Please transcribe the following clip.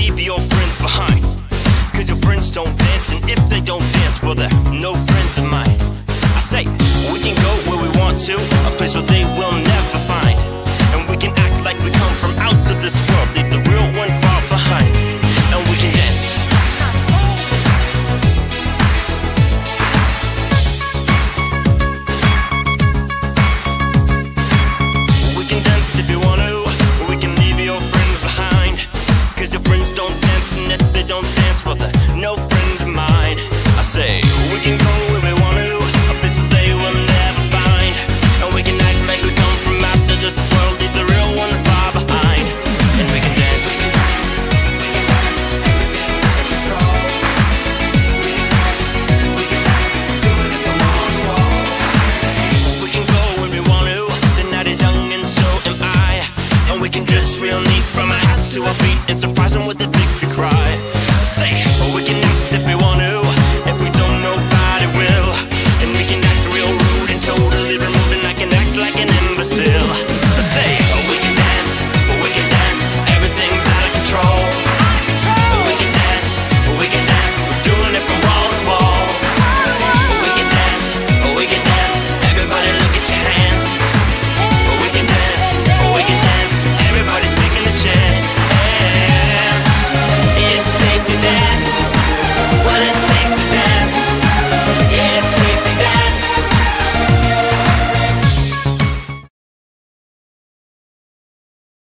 leave your friends behind. Cause your friends don't dance, and if they don't dance, well, they're no friends of mine. I say, we can go where we want to, a place where they will never find. And we can act like we come from out of this world, leave the real one far behind. And we can dance. We can dance if you want to, or we can leave your friends behind. Cause your friends don't dance, and if they don't dance, well, they're no friends of mine. I say, we can go where we want to, a place where they will never find. And we can act like we come from after this world, leave the real one far behind. And we can dance. We can go when we want to, the night is young and so am I. And we can dress real neat from our hats to our feet and surprise them with a victory cry. Say